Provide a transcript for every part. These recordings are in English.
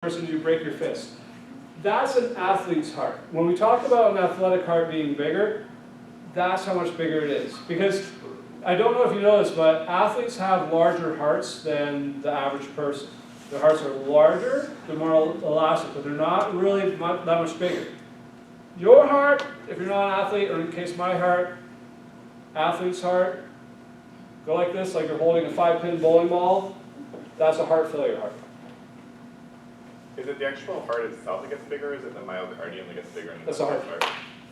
person you break your fist. That's an athlete's heart. When we talk about an athletic heart being bigger, that's how much bigger it is. Because I don't know if you know this, but athletes have larger hearts than the average person. Their hearts are larger, they're more elastic, but they're not really that much bigger. Your heart, if you're not an athlete, or in case my heart, athlete's heart, go like this, like you're holding a 5-pin bowling ball, that's a heart failure heart. Is it the actual heart itself that gets bigger, or is it the myocardium that gets bigger? That's the heart.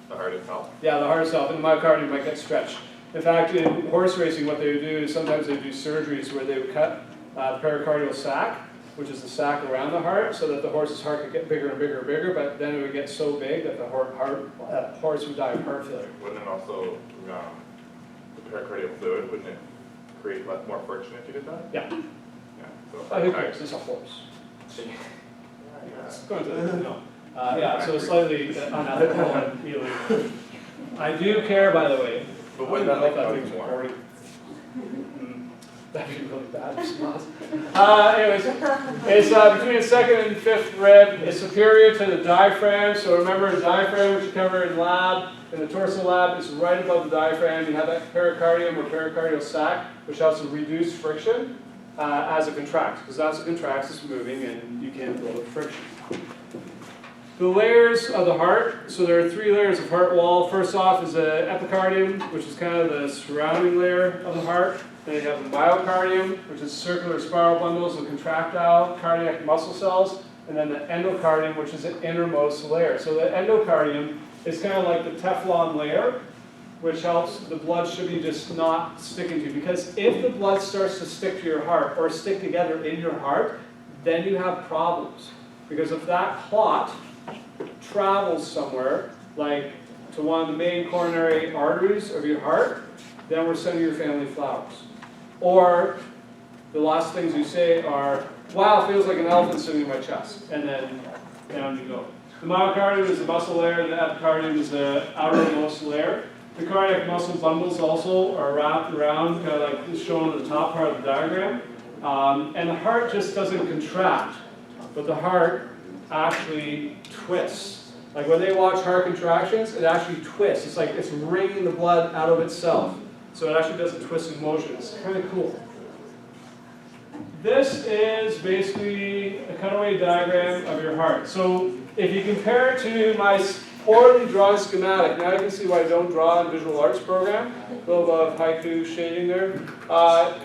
The heart itself? Yeah, the heart itself, and the myocardium might get stretched. In fact, in horse racing, what they would do is sometimes they do surgeries where they would cut the pericardial sac, which is the sac around the heart, so that the horse's heart could get bigger and bigger and bigger, but then it would get so big that the horse would die of heart failure. Wouldn't it also, the pericardial fluid, wouldn't it create more friction if you did that? Yeah. Yeah. So I think it's a horse. It's going to, no. Yeah, so slightly unethical and illegal. I do care, by the way. But wouldn't that make that things thing's more? recording. That'd be really bad. It's not. Anyways, it's between the second and fifth rib. It's superior to the diaphragm. So remember, the diaphragm, which you cover in lab, in the torso lab, is right above the diaphragm. You have that pericardium or pericardial sac, which helps to reduce friction as it contracts. Because as it contracts, it's moving, and you can't build up friction. The layers of the heart, so there are 3 layers of heart wall. First off is the epicardium, which is kind of the surrounding layer of the heart. Then you have the myocardium, which is circular spiral bundles of contractile cardiac muscle cells. And then the endocardium, which is the innermost layer. So the endocardium is kind of like the Teflon layer, which helps the blood shipping just not sticking to you. Because if the blood starts to stick to your heart, or stick together in your heart, then you have problems. Because if that clot travels somewhere, like to one of the main coronary arteries of your heart, then we're sending your family flowers. Or the last things you say are, wow, it feels like an elephant sitting in my chest, and then down you go. The myocardium is the muscle layer, the epicardium is the outermost layer. The cardiac muscle bundles also are wrapped around, kind of like shown on the top part of the diagram. And the heart just doesn't contract, but the heart actually twists. Like when they watch heart contractions, it actually twists. It's like it's wringing the blood out of itself. So it actually does a twisting motion. It's kind of cool. This is basically a cutaway diagram of your heart. So if you compare it to my poorly drawn schematic, now you can see why I don't draw in visual arts program. A little bit of haiku shading there.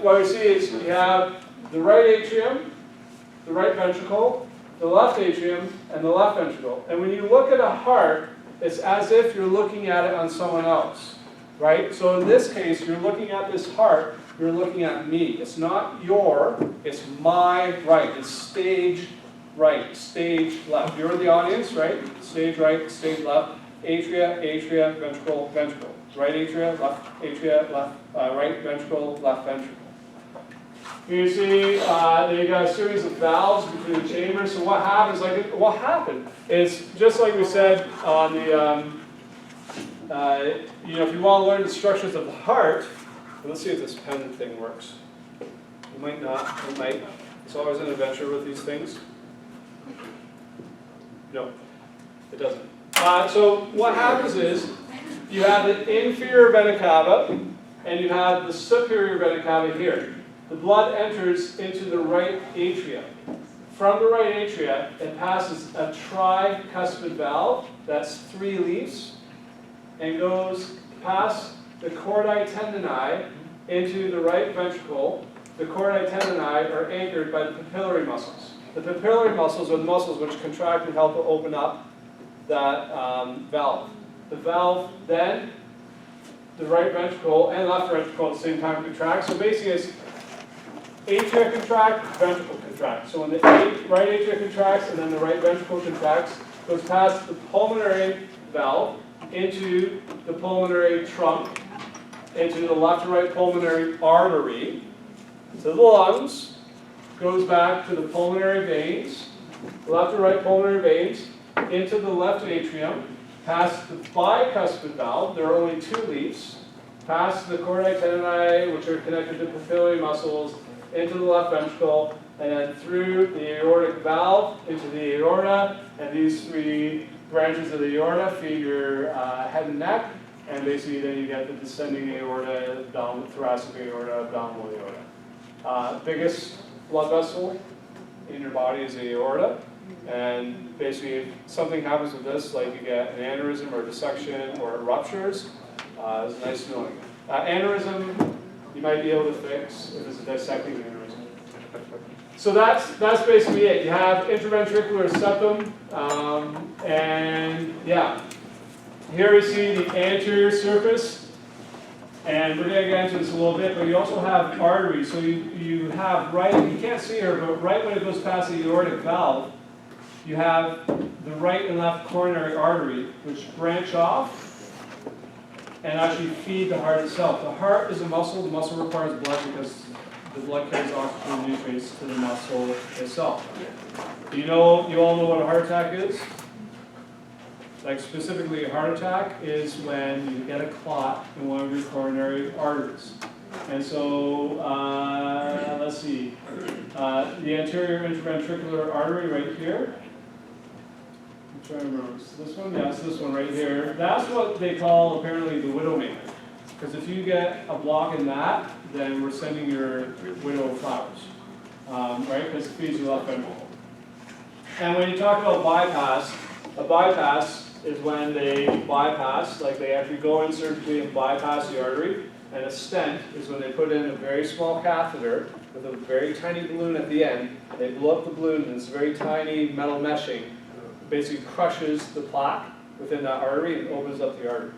What we see is you have the right atrium, the right ventricle, the left atrium, and the left ventricle. And when you look at a heart, it's as if you're looking at it on someone else, right? So in this case, you're looking at this heart, you're looking at me. It's not your, it's my right. It's stage right, stage left. You're the audience, right? Stage right, stage left. Atria, ventricle, ventricle. Right atria, left atria, left, right ventricle, left ventricle. You see, then you got a series of valves between the chambers. So what happens? What happened is just like we said on the, if you want to learn the structures of the heart. Let's see if this pen thing works. It might not. It might. It's always an adventure with these things. No, it doesn't. So what happens is you have the inferior vena cava and you have the superior vena cava here. The blood enters into the right atria. From the right atria, it passes a tricuspid valve, that's 3 leaves, and goes past the chordae tendineae into the right ventricle. The chordae tendineae are anchored by the papillary muscles. The papillary muscles are the muscles which contract and help to open up that valve. The valve then, the right ventricle and left ventricle at the same time contract. So basically it's atria contract, ventricle contract. So when the right atria contracts and then the right ventricle contracts, goes past the pulmonary valve into the pulmonary trunk, into the left and right pulmonary artery, to the lungs, goes back to the pulmonary veins, left and right pulmonary veins, into the left atrium, past the bicuspid valve, there are only 2 leaves, past the chordae tendineae, which are connected to papillary muscles, into the left ventricle, and then through the aortic valve into the aorta, and these three branches of the aorta feed your head and neck, and basically then you get the descending aorta, abdominal, thoracic aorta, abdominal aorta. Biggest blood vessel in your body is the aorta, and basically if something happens with this, like you get an aneurysm or dissection or it ruptures, it's nice knowing it. Aneurysm you might be able to fix if it's a dissecting aneurysm. So that's basically it. You have interventricular septum, and yeah. Here we see the anterior surface, and we're going to get into this a little bit, but you also have arteries. So you have right, you can't see her, but right when it goes past the aortic valve, you have the right and left coronary artery, which branch off and actually feed the heart itself. The heart is a muscle. The muscle requires blood because the blood carries oxygen and nutrients to the muscle itself. You all know what a heart attack is? Like specifically a heart attack is when you get a clot in one of your coronary arteries. And so, let's see, the anterior interventricular artery right here. I'm trying to remember, is this one? Yeah, it's this one right here. That's what they call apparently the widowmaker. Because if you get a block in that, then we're sending your widow flowers, right? Because it feeds your left ventricle. And when you talk about bypass, a bypass is when they bypass, like they actually go in surgically and bypass the artery. And a stent is when they put in a very small catheter with a very tiny balloon at the end. They blow up the balloon and this very tiny metal meshing basically crushes the plaque within that artery and opens up the artery.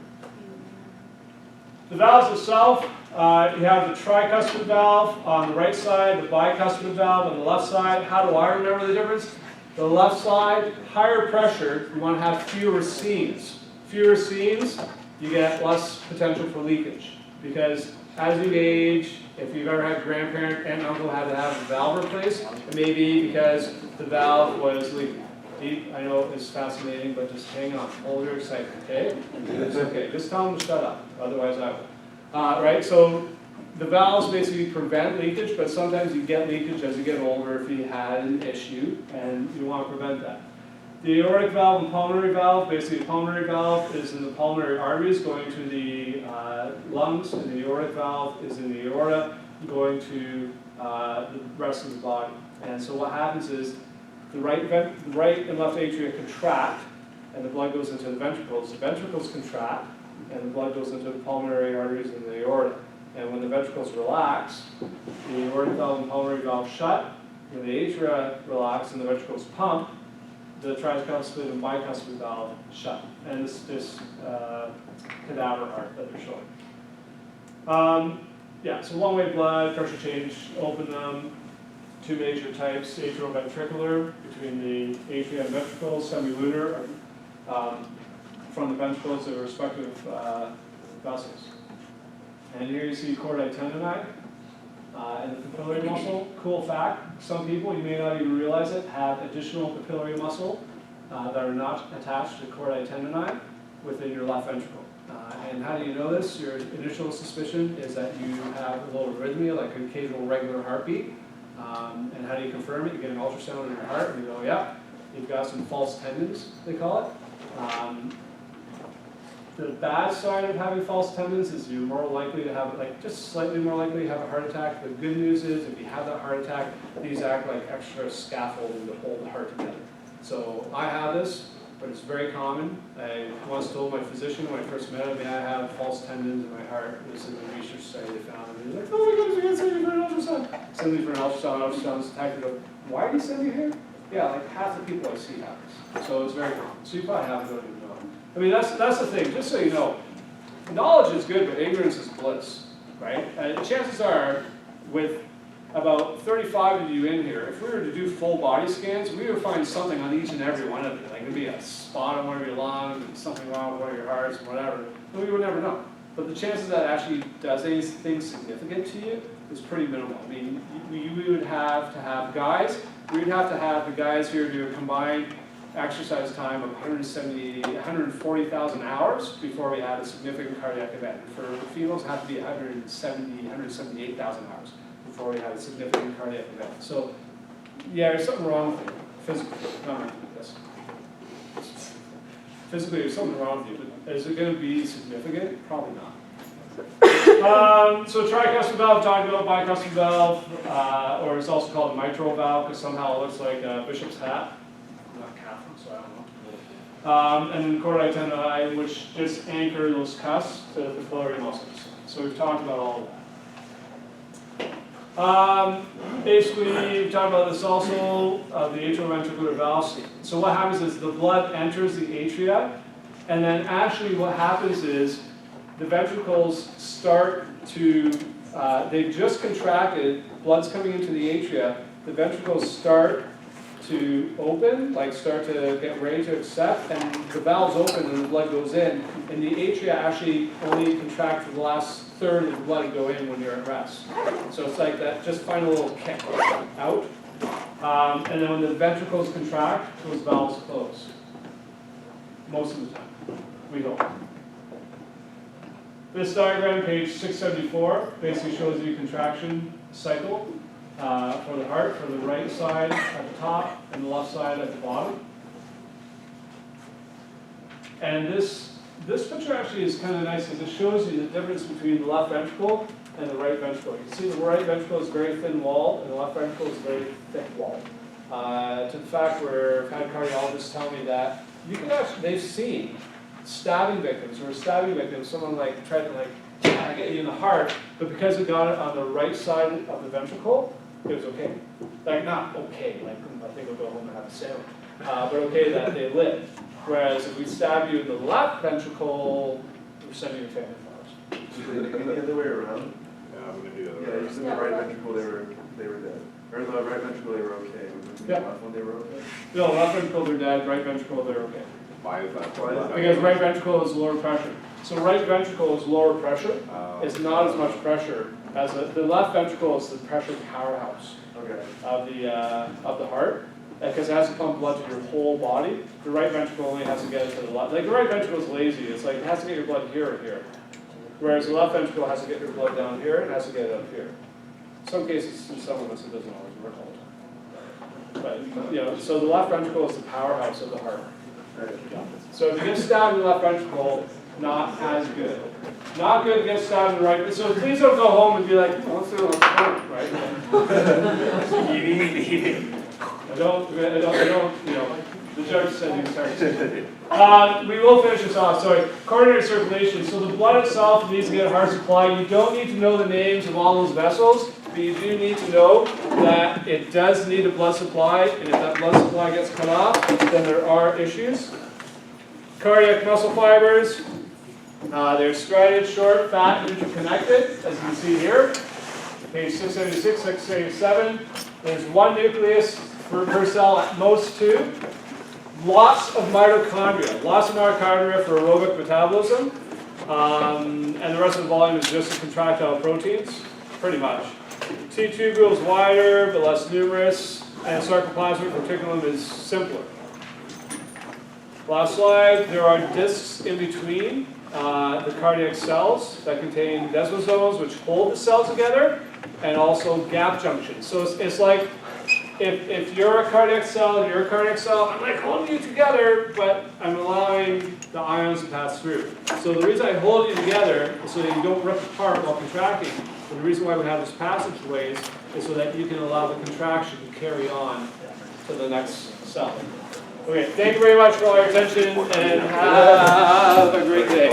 The valves itself, you have the tricuspid valve on the right side, the bicuspid valve on the left side. How do I remember the difference? The left side, higher pressure, you want to have fewer seams. Fewer seams, you get less potential for leakage. Because as you age, if you've ever had a grandparent and uncle had to have a valve replaced, it may be because the valve was leaking. Deep, I know it's fascinating, but just hang on, hold your excitement, okay? It's okay, just tell them to shut up, otherwise I will. Right, so the valves basically prevent leakage, but sometimes you get leakage as you get older if you had an issue, and you want to prevent that. The aortic valve and pulmonary valve, basically the pulmonary valve is in the pulmonary arteries going to the lungs, and the aortic valve is in the aorta going to the rest of the body. And so what happens is the right and left atria contract, and the blood goes into the ventricles. The ventricles contract, and the blood goes into the pulmonary arteries and the aorta. And when the ventricles relax, the aortic valve and pulmonary valve shut. When the atria relax and the ventricles pump, the tricuspid and bicuspid valve shut. And this cadaver heart that they're showing. Yeah, so one-way blood, pressure change, open them. Two major types, atrioventricular, between the atria and ventricles, semilunar, from the ventricles of the respective vessels. And here you see chordae tendineae and the papillary muscle. Cool fact, some people, you may not even realize it, have additional papillary muscle that are not attached to chordae tendineae within your left ventricle. And how do you know this? Your initial suspicion is that you have a little arrhythmia, like an occasional regular heartbeat. And how do you confirm it? You get an ultrasound in your heart and you go, yeah, you've got some false tendons, they call it. The bad side of having false tendons is you're more likely to have, like just slightly more likely to have a heart attack. The good news is if you have that heart attack, these act like extra scaffolding to hold the heart together. So I have this, but it's very common. I once told my physician when I first met him, I have false tendons in my heart. This is a research study they found. And he's like, oh my goodness, we got to send you for an ultrasound. Send me for an ultrasound's detected. Why do you send you here? Yeah, like half the people I see have this. So it's very common. So you probably have it, don't even know. I mean, that's the thing, just so you know. Knowledge is good, but ignorance is bliss, right? Chances are, with about 35 of you in here, if we were to do full body scans, we would find something on each and every one of you. Like, there'd be a spot on one of your lungs, and something wrong with one of your hearts, whatever. But we would never know. But the chances that actually does anything significant to you is pretty minimal. I mean, we would have to have guys, we would have to have the guys here do a combined exercise time of 140,000 hours before we had a significant cardiac event. For females, it had to be 178,000 hours before we had a significant cardiac event. So Yeah, there's something wrong with you, physically, not mentally, yes. Physically, there's something wrong with you, but is it gonna be significant? Probably not. So tricuspid valve, talking about bicuspid valve, or it's also called a mitral valve, because somehow it looks like a bishop's hat. I'm not Catholic, so I don't know. And then chordae tendineae, which just anchor those cusps to the pillary muscles. So we've talked about all of that. Basically, we've talked about this also, the atrioventricular valves. So what happens is the blood enters the atria, and then actually what happens is the ventricles start to, they've just contracted, blood's coming into the atria, the ventricles start to open, like start to get ready to accept, and the valves open and the blood goes in, and the atria actually only contract for the last third of the blood go in when you're at rest. So it's like that, just find a little kick out, and then when the ventricles contract, those valves close. Most of the time, we don't. This diagram, page 674, basically shows you contraction cycle for the heart, for the right side at the top and the left side at the bottom. And this picture actually is kind of nice because it shows you the difference between the left ventricle and the right ventricle. You can see the right ventricle is very thin walled and the left ventricle is very thick walled. To the fact where I've had cardiologists tell me that you can actually, they've seen stabbing victims, or stabbing victims, someone like tried to like get you in the heart, but because it got it on the right side of the ventricle, it was okay. Like not okay, like I think I'll go home and have a sandwich, but okay that they lived. Whereas if we stab you in the left ventricle, we're sending your family flowers. The other way around? Yeah, I'm gonna do the other Yeah, way. using the right ventricle, they were dead. Or the right ventricle, they were okay. The Yeah. left one, they were okay. No, left ventricle they're dead, right ventricle they're okay. Why is that? Why is that? Because right ventricle is lower pressure. So right ventricle is lower pressure. It's not as much pressure as the left ventricle is the pressure powerhouse Okay. of the heart, because it has to pump blood to your whole body. The right ventricle only has to get it to the left. Like the right ventricle is lazy. It's like it has to get your blood here or here, whereas the left ventricle has to get your blood down here and has to get it up here. In some cases, in some of us, it doesn't always work all the time. But you know, so the left ventricle is the powerhouse of the heart. Right. So if you get stabbed in the left ventricle, not as good. Not good to get stabbed in the right. So please don't go home and be like, oh, let's do it on the front, right? I don't, you know, the judge said he was sorry. We will finish this off, sorry. Coronary circulation. So the blood itself needs to get a heart supply. You don't need to know the names of all those vessels, but you do need to know that it does need a blood supply, and if that blood supply gets cut off, then there are issues. Cardiac muscle fibers, they're striated, short, fat, and interconnected, as you can see here. Page 676, 677. There's one nucleus per cell, at most two. Lots of mitochondria for aerobic metabolism. And the rest of the volume is just the contractile proteins, pretty much. T-tubules wider, but less numerous, and sarcoplasmic reticulum is simpler. Last slide, there are discs in between the cardiac cells that contain desmosomes, which hold the cells together, and also gap junctions. So it's like, if you're a cardiac cell and you're a cardiac cell, I'm like holding you together, but I'm allowing the ions to pass through. So the reason I hold you together is so that you don't rip apart while contracting. And the reason why we have this passageways is so that you can allow the contraction to carry on to the next cell. Okay, thank you very much for all your attention, and have a great day.